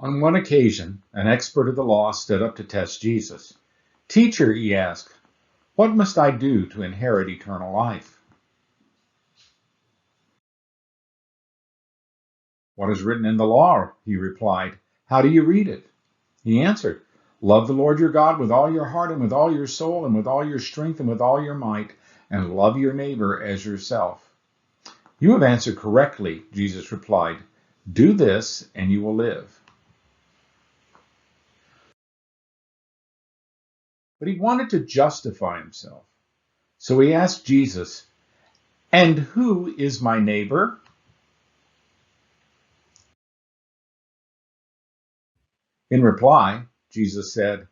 On one occasion, an expert of the law stood up to test Jesus. "Teacher," he asked, "what must I do to inherit eternal life?" "What is written in the law?" he replied. "How do you read it?" He answered, "Love the Lord your God with all your heart and with all your soul and with all your strength and with all your might, and love your neighbor as yourself." "You have answered correctly," Jesus replied. "Do this and you will live." But he wanted to justify himself. So he asked Jesus, "And who is my neighbor?" In reply, Jesus said,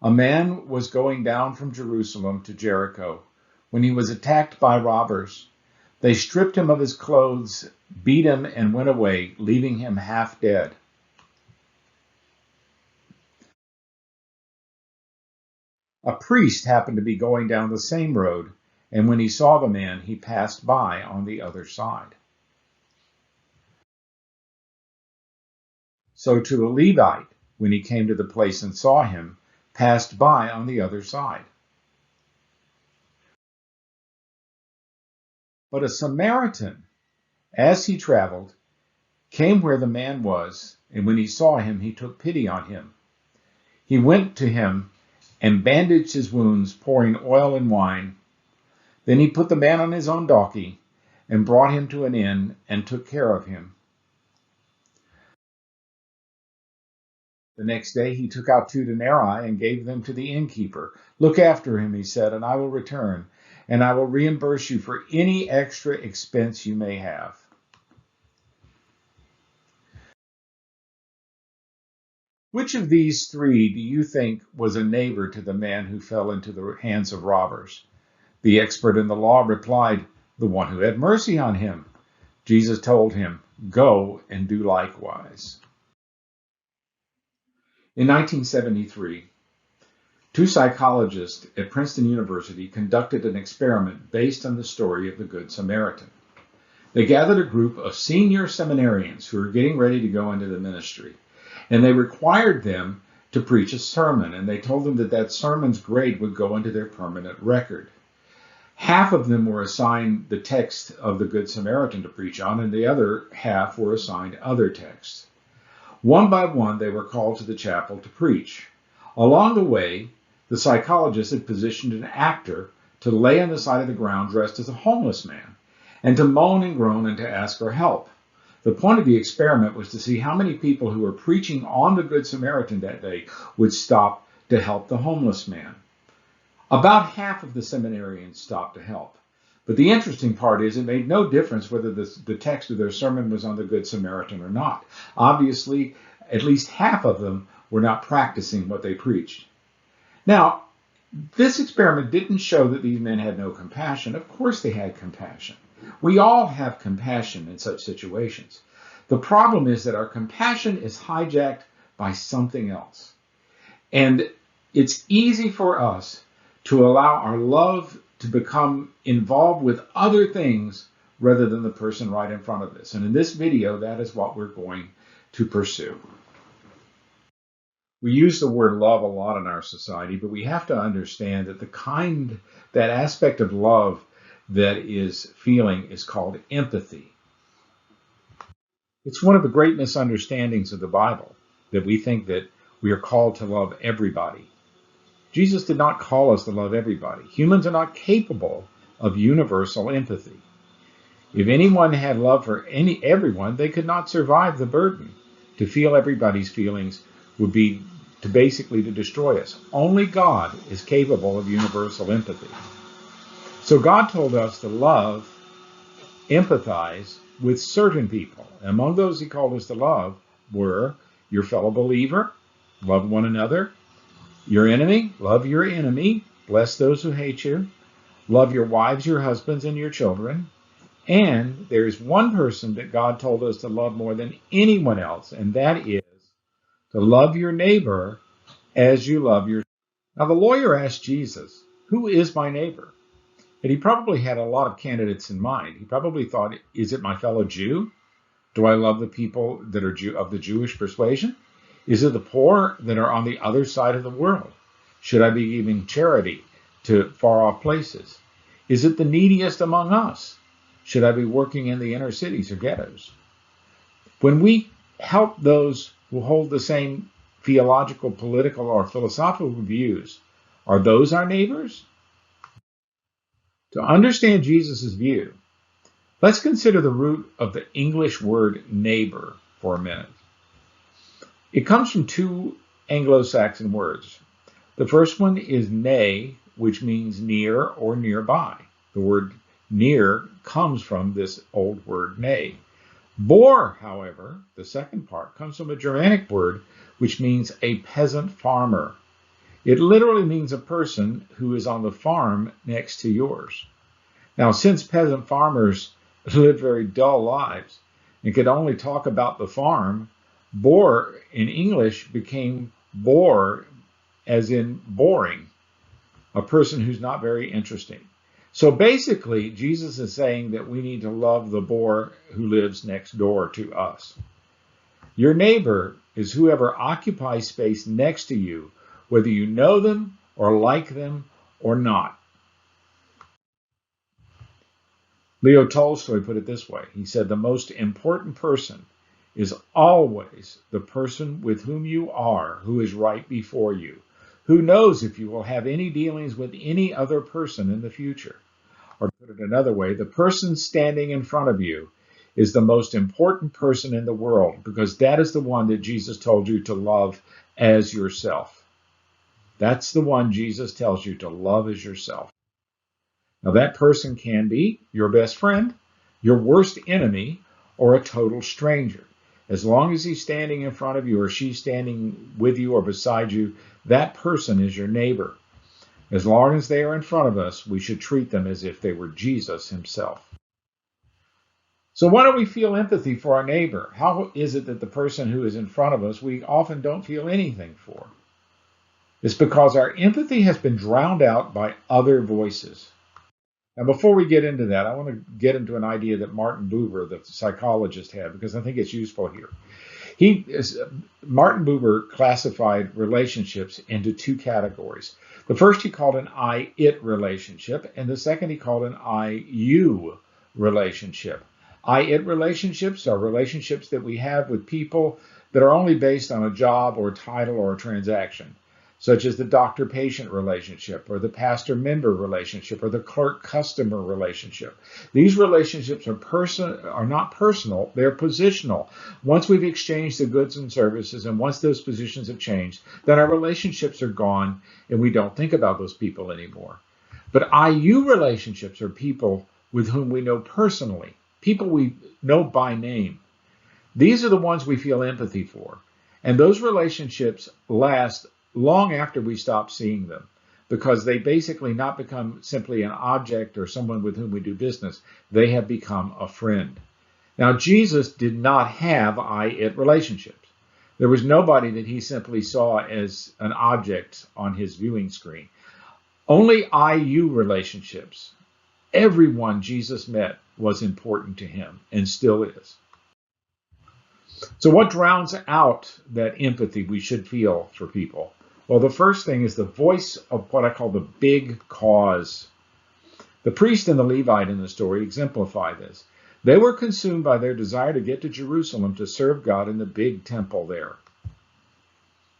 "A man was going down from Jerusalem to Jericho when he was attacked by robbers. They stripped him of his clothes, beat him, and went away, leaving him half dead. A priest happened to be going down the same road, and when he saw the man, he passed by on the other side. So too a Levite, when he came to the place and saw him, passed by on the other side. But a Samaritan, as he traveled, came where the man was, and when he saw him, he took pity on him. He went to him and bandaged his wounds, pouring oil and wine. Then he put the man on his own donkey and brought him to an inn and took care of him. The next day he took out 2 denarii and gave them to the innkeeper. "Look after him," he said, "and I will return, and I will reimburse you for any extra expense you may have." Which of these three do you think was a neighbor to the man who fell into the hands of robbers? The expert in the law replied, "The one who had mercy on him." Jesus told him, "Go and do likewise." In 1973, two psychologists at Princeton University conducted an experiment based on the story of the Good Samaritan. They gathered a group of senior seminarians who were getting ready to go into the ministry, and they required them to preach a sermon, and they told them that that sermon's grade would go into their permanent record. Half of them were assigned the text of the Good Samaritan to preach on, and the other half were assigned other texts. One by one, they were called to the chapel to preach. Along the way, the psychologist had positioned an actor to lay on the side of the ground dressed as a homeless man, and to moan and groan and to ask for help. The point of the experiment was to see how many people who were preaching on the Good Samaritan that day would stop to help the homeless man. About half of the seminarians stopped to help. But the interesting part is it made no difference whether the text of their sermon was on the Good Samaritan or not. Obviously, at least half of them were not practicing what they preached. Now, this experiment didn't show that these men had no compassion. Of course they had compassion. We all have compassion in such situations. The problem is that our compassion is hijacked by something else. And it's easy for us to allow our love to become involved with other things rather than the person right in front of us. And in this video, that is what we're going to pursue. We use the word love a lot in our society, but we have to understand that that aspect of love that is feeling is called empathy. It's one of the great misunderstandings of the Bible that we think that we are called to love everybody. Jesus did not call us to love everybody. Humans are not capable of universal empathy. If anyone had love for everyone, they could not survive the burden. To feel everybody's feelings would be basically to destroy us. Only God is capable of universal empathy. So God told us to love, empathize with certain people. Among those he called us to love were your fellow believer, love one another. Your enemy, love your enemy. Bless those who hate you. Love your wives, your husbands, and your children. And there's one person that God told us to love more than anyone else, and that is to love your neighbor as you love yourself. Now, the lawyer asked Jesus, "Who is my neighbor?" And he probably had a lot of candidates in mind. He probably thought, is it my fellow Jew? Do I love the people that are of the Jewish persuasion? Is it the poor that are on the other side of the world? Should I be giving charity to far-off places? Is it the neediest among us? Should I be working in the inner cities or ghettos? When we help those who hold the same theological, political, or philosophical views, are those our neighbors? To understand Jesus' view, let's consider the root of the English word neighbor for a minute. It comes from two Anglo-Saxon words. The first one is ne, which means near or nearby. The word near comes from this old word ne. Bor, however, the second part, comes from a Germanic word which means a peasant farmer. It literally means a person who is on the farm next to yours. Now, since peasant farmers lived very dull lives and could only talk about the farm, bore in English became bore as in boring, a person who's not very interesting. So basically, Jesus is saying that we need to love the boor who lives next door to us. Your neighbor is whoever occupies space next to you, whether you know them or like them or not. Leo Tolstoy put it this way. He said, the most important person is always the person with whom you are, who is right before you. Who knows if you will have any dealings with any other person in the future? Or put it another way, the person standing in front of you is the most important person in the world, because that is the one that Jesus told you to love as yourself. That's the one Jesus tells you to love as yourself. Now, that person can be your best friend, your worst enemy, or a total stranger. As long as he's standing in front of you or she's standing with you or beside you, that person is your neighbor. As long as they are in front of us, we should treat them as if they were Jesus himself. So why don't we feel empathy for our neighbor? How is it that the person who is in front of us, we often don't feel anything for? It's because our empathy has been drowned out by other voices. Now, before we get into that, I want to get into an idea that Martin Buber, the psychologist, had, because I think it's useful here. Martin Buber classified relationships into two categories. The first he called an I-it relationship, and the second he called an I-you relationship. I-it relationships are relationships that we have with people that are only based on a job or title or a transaction, such as the doctor-patient relationship or the pastor-member relationship or the clerk-customer relationship. These relationships are not personal, they're positional. Once we've exchanged the goods and services and once those positions have changed, then our relationships are gone and we don't think about those people anymore. But I-you relationships are people with whom we know personally, people we know by name. These are the ones we feel empathy for. And those relationships last long after we stop seeing them, because they basically not become simply an object or someone with whom we do business. They have become a friend. Now, Jesus did not have I-it relationships. There was nobody that he simply saw as an object on his viewing screen. Only I-you relationships. Everyone Jesus met was important to him and still is. So what drowns out that empathy we should feel for people? Well, the first thing is the voice of what I call the big cause. The priest and the Levite in the story exemplify this. They were consumed by their desire to get to Jerusalem to serve God in the big temple there.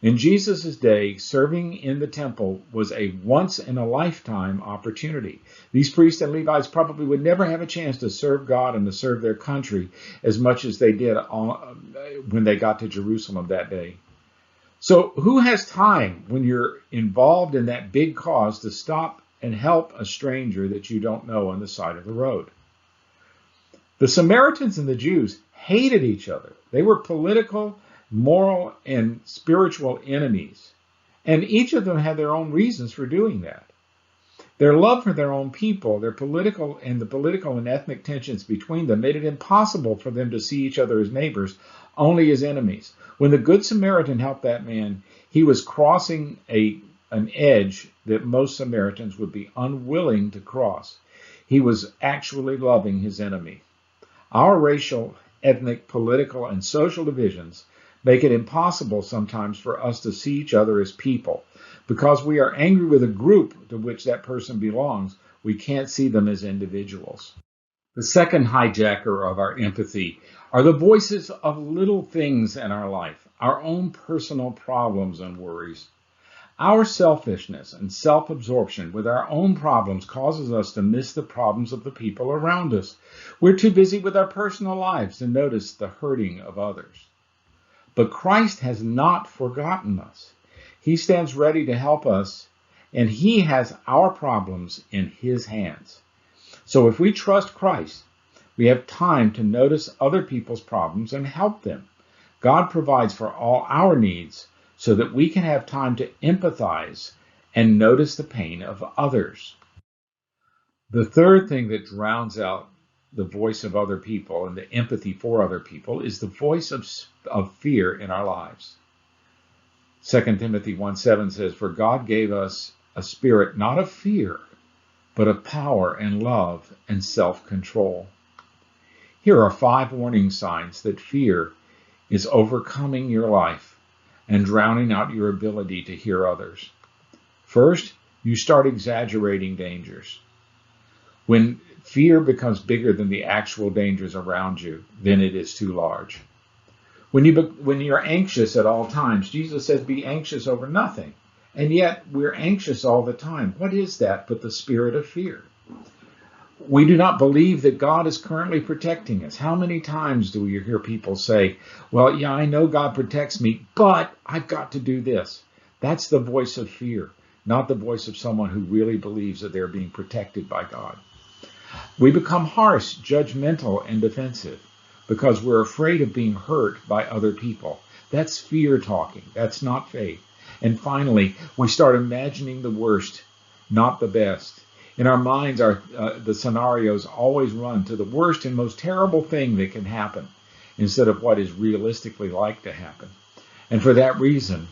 In Jesus' day, serving in the temple was a once-in-a-lifetime opportunity. These priests and Levites probably would never have a chance to serve God and to serve their country as much as they did when they got to Jerusalem that day. So who has time when you're involved in that big cause to stop and help a stranger that you don't know on the side of the road? The Samaritans and the Jews hated each other. They were political, moral, and spiritual enemies. And each of them had their own reasons for doing that. Their love for their own people, the political and ethnic tensions between them made it impossible for them to see each other as neighbors, only as enemies. When the Good Samaritan helped that man, he was crossing an edge that most Samaritans would be unwilling to cross. He was actually loving his enemy. Our racial, ethnic, political, and social divisions make it impossible sometimes for us to see each other as people. Because we are angry with a group to which that person belongs, we can't see them as individuals. The second hijacker of our empathy are the voices of little things in our life, our own personal problems and worries. Our selfishness and self-absorption with our own problems causes us to miss the problems of the people around us. We're too busy with our personal lives to notice the hurting of others. But Christ has not forgotten us. He stands ready to help us, and he has our problems in his hands. So if we trust Christ, we have time to notice other people's problems and help them. God provides for all our needs so that we can have time to empathize and notice the pain of others. The third thing that drowns out the voice of other people and the empathy for other people is the voice of fear in our lives. 2 Timothy 1:7 says, "For God gave us a spirit not of fear, but of power and love and self-control." Here are 5 warning signs that fear is overcoming your life and drowning out your ability to hear others. First, you start exaggerating dangers. When fear becomes bigger than the actual dangers around you, then it is too large. When you're anxious at all times, Jesus says, "Be anxious over nothing." And yet we're anxious all the time. What is that but the spirit of fear? We do not believe that God is currently protecting us. How many times do we hear people say, "Well, yeah, I know God protects me, but I've got to do this"? That's the voice of fear, not the voice of someone who really believes that they're being protected by God. We become harsh, judgmental, and defensive because we're afraid of being hurt by other people. That's fear talking. That's not faith. And finally, we start imagining the worst, not the best. In our minds, the scenarios always run to the worst and most terrible thing that can happen instead of what is realistically like to happen. And for that reason,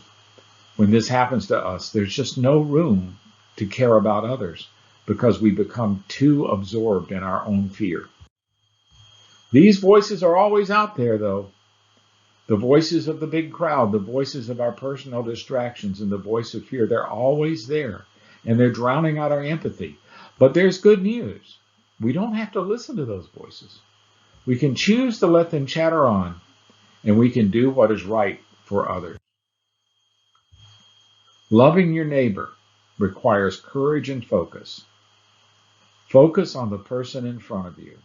when this happens to us, there's just no room to care about others because we become too absorbed in our own fear. These voices are always out there, though. The voices of the big crowd, the voices of our personal distractions, and the voice of fear, they're always there, and they're drowning out our empathy. But there's good news. We don't have to listen to those voices. We can choose to let them chatter on, and we can do what is right for others. Loving your neighbor requires courage and focus. Focus on the person in front of you.